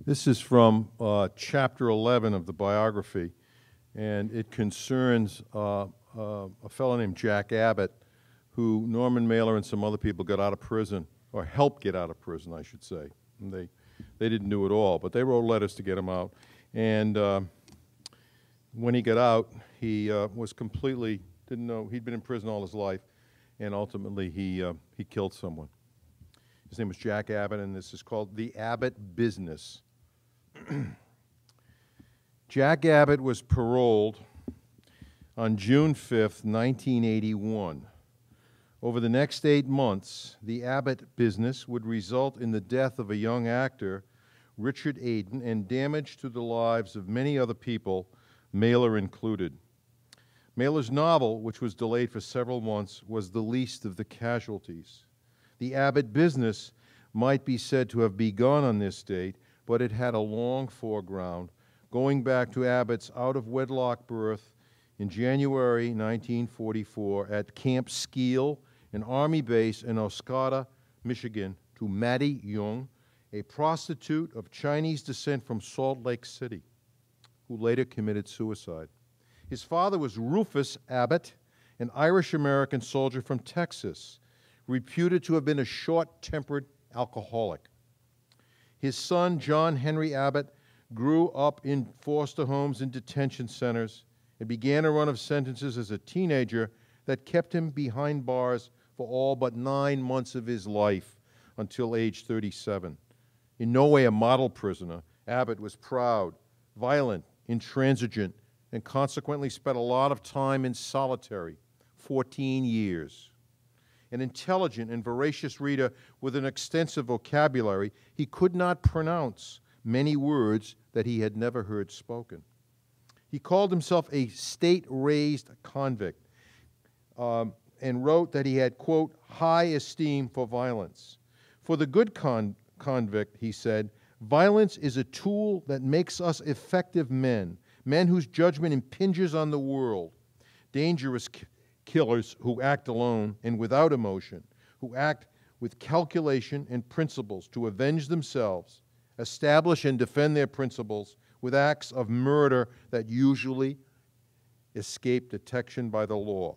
This is from chapter 11 of the biography, and it concerns a fellow named Jack Abbott, who Norman Mailer and some other people got out of prison, or helped get out of prison, I should say. And they didn't do it all, but they wrote letters to get him out. And when he got out, he was completely, didn't know, he'd been in prison all his life, and ultimately he killed someone. His name was Jack Abbott, and this is called The Abbott Business. Jack Abbott was paroled on June 5th, 1981. Over the next 8 months, the Abbott business would result in the death of a young actor, Richard Aden, and damage to the lives of many other people, Mailer included. Mailer's novel, which was delayed for several months, was the least of the casualties. The Abbott business might be said to have begun on this date, but it had a long foreground, going back to Abbott's out-of-wedlock birth in January 1944 at Camp Skeel, an Army base in Oscoda, Michigan, to Mattie Young, a prostitute of Chinese descent from Salt Lake City, who later committed suicide. His father was Rufus Abbott, an Irish-American soldier from Texas, reputed to have been a short-tempered alcoholic. His son, John Henry Abbott, grew up in foster homes and detention centers and began a run of sentences as a teenager that kept him behind bars for all but 9 months of his life until age 37. In no way a model prisoner, Abbott was proud, violent, intransigent, and consequently spent a lot of time in solitary, 14 years. An intelligent and voracious reader with an extensive vocabulary, he could not pronounce many words that he had never heard spoken. He called himself a state-raised convict and wrote that he had, quote, high esteem for violence. For the good convict, he said, violence is a tool that makes us effective men, men whose judgment impinges on the world, dangerous killers who act alone and without emotion, who act with calculation and principles to avenge themselves, establish and defend their principles with acts of murder that usually escape detection by the law.